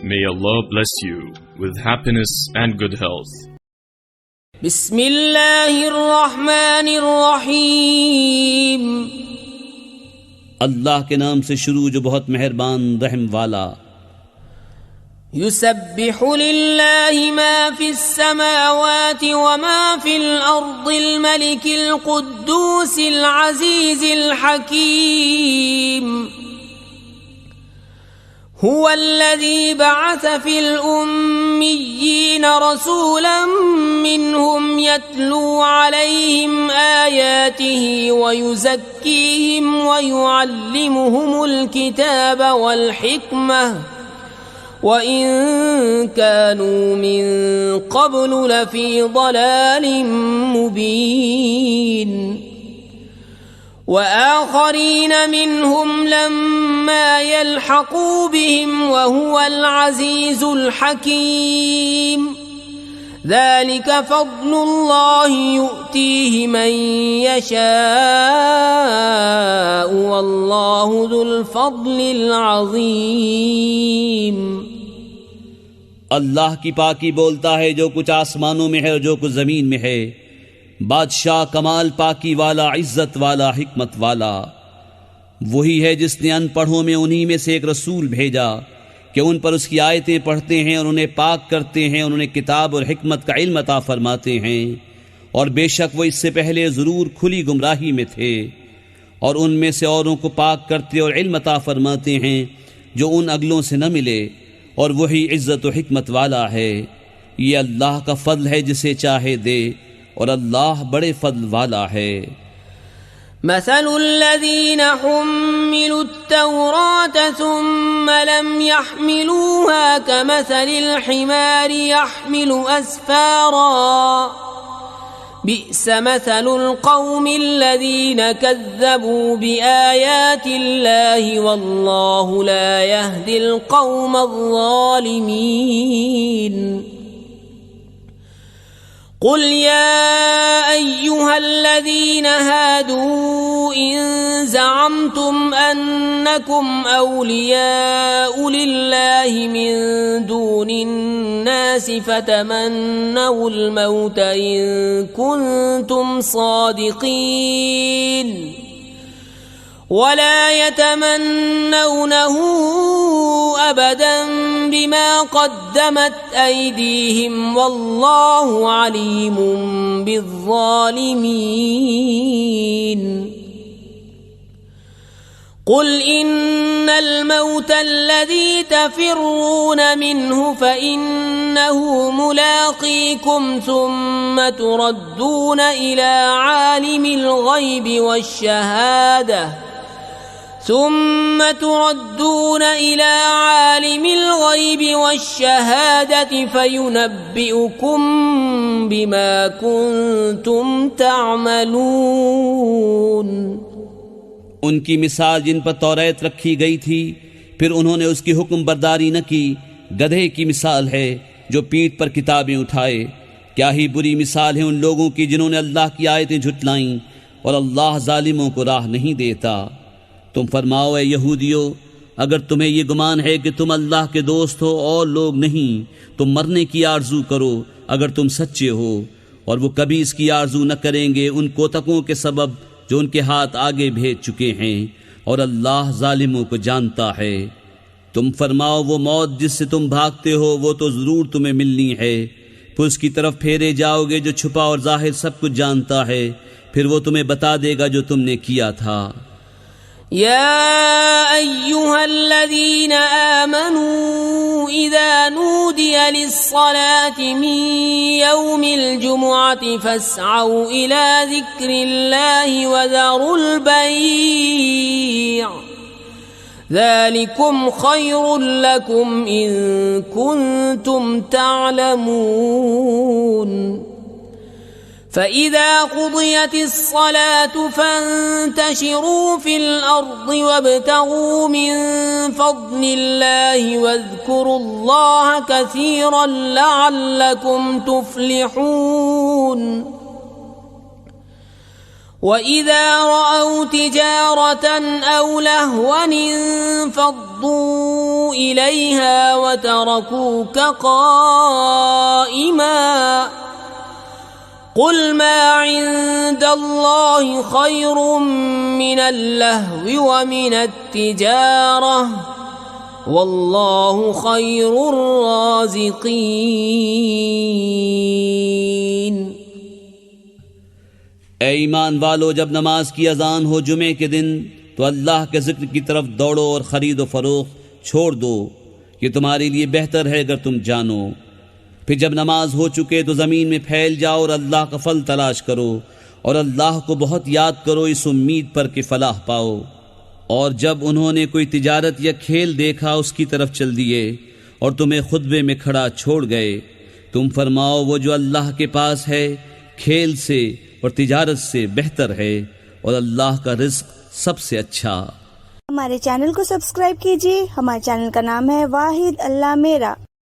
May Allah bless you with happiness and good health. बिस्मिल्लाहिर्रहमानिर्रहीम। अल्लाह के नाम से शुरू जो बहुत मेहरबान रहम वाला। युसब्बिहु लिल्लाहि मा फिस्समावाति व मा फिल अर्दिल मलिकिल कुद्दूसिल अज़ीज़िल हकीम। हुवल्लज़ी बअस फिल उम्मिय्यीन रसूलन मिनहुम यत्लू अलैहिम आयातिही व युज़क्कीहिम व युअल्लिमुहुमुल किताब वल हिकमह व इन कानू मिन क़ब्लु लफ़ी ज़लालिम मुबीन। व आख़रीन मिनहुम लम्मा यल्हक़ू बिहिम व हुवल अज़ीज़ुल हकीम। ज़ालिक फ़ज़्लुल्लाहि युअतीहि मन यशाअ वल्लाहु ज़ुल फ़ज़्लिल अज़ीम। अल्लाह की पाकी बोलता है जो कुछ आसमानों में है और जो कुछ जमीन में है। बादशाह कमाल पाकी वाला, इज्जत वाला, हिकमत वाला वही है जिसने अनपढ़ों में उन्हीं में से एक रसूल भेजा कि उन पर उसकी आयतें पढ़ते हैं और उन्हें पाक करते हैं और उन्हें किताब और हिकमत का इल्म अता फरमाते हैं। और बेशक वो इससे पहले ज़रूर खुली गुमराही में थे। और उनमें से औरों को पाक करते और इल्म अता फरमाते हैं जो उन अगलों से न मिले। और वही इज्जत और हिकमत वाला है। ये अल्लाह का फضل है जिसे चाहे दे, और अल्लाह बड़े फضل वाला है। मसलुल्लज़ीन हुम्मिलुत तौरात सुम्म लम यहमिलूहा कमसलिल हिमारि यहमिलु अस्फारा। बि'स मसलुल क़ौमिल्लज़ीन कज़्ज़बू बिआयातिल्लाहि वल्लाहु ला यहदिल क़ौमज़्ज़ालिमीन। क़ुल या अय्युहल्लज़ीन हादू इन ज़अमतुम अन्नकुम औलियाउ लिल्लाहि मिन दूनिन्नासि फ़तमन्नवुल मौत इन कुन्तुम सादिक़ीन वला यतमन्नौनहु अबदन बिमा क़द्दमत ऐदीहिम वल्लाहु अलीमुम बिज़्ज़ालिमीन। क़ुल इन्नल मौत अल्लज़ी तफ़िर्रून मिन्हु फ़इन्नहु मुलाक़ीकुम सुम्म तुरद्दून इला आलिमिल ग़ैबि वश्शहादह फ़युनब्बिउकुम बिमा कुन्तुम तअमलून। उनकी मिसाल जिन पर तौरात रखी गई थी फिर उन्होंने उसकी हुक्म बरदारी न की, गधे की मिसाल है जो पीठ पर किताबें उठाए। क्या ही बुरी मिसाल है उन लोगों की जिन्होंने अल्लाह की आयतें झुटलाईं, और अल्लाह जालिमों को राह नहीं देता। तुम फरमाओ, ए यहूदियों, अगर तुम्हें ये गुमान है कि तुम अल्लाह के दोस्त हो और लोग नहीं, तो मरने की आरजू करो अगर तुम सच्चे हो। और वो कभी इसकी आरजू न करेंगे उन कोतकों के सबब जो उनके हाथ आगे भेज चुके हैं, और अल्लाह जालिमों को जानता है। तुम फरमाओ, वो मौत जिससे तुम भागते हो वो तो ज़रूर तुम्हें मिलनी है। फिर उसकी तरफ फेरे जाओगे जो छुपा और जाहिर सब कुछ जानता है, फिर वो तुम्हें बता देगा जो तुमने किया था। या अय्युहल्लज़ीन आमनू इज़ा नूदिया लिस्सलाति मिन यौमिल जुमुअति फस्अऊ इला ज़िक्रिल्लाहि व ज़रुल बैअ ज़ालिकुम खैरुल लकुम इन कुन्तुम तअलमून। फ़इज़ा क़ुदियतिस्सलातु फ़ंतशिरू फ़िल अर्दि वब्तग़ू मिन फ़ज़्लिल्लाहि वज़्कुरुल्लाह कसीरन लअल्लकुम तुफ़्लिहून। وإذا رأوا تجارة أو لهوا انفضوا إليها وتركوك قائما قل ما عند الله خير من اللهو ومن التجارة والله خير الرازقين। ए ईमान वालो, जब नमाज की अजान हो जुमे के दिन तो अल्लाह के जिक्र की तरफ दौड़ो और खरीद व फरोख्त छोड़ दो, ये तुम्हारे लिए बेहतर है अगर तुम जानो। फिर जब नमाज हो चुके तो ज़मीन में फैल जाओ और अल्लाह का फल तलाश करो और अल्लाह को बहुत याद करो इस उम्मीद पर कि फलाह पाओ। और जब उन्होंने कोई तिजारत या खेल देखा उसकी तरफ चल दिए और तुम्हें खुतबे में खड़ा छोड़ गए। तुम फरमाओ वो जो अल्लाह के पास है खेल से और तिजारत से बेहतर है और अल्लाह का रिज़्क सबसे अच्छा। हमारे चैनल को सब्सक्राइब कीजिए। हमारे चैनल का नाम है वाहिद अल्लाह मेरा।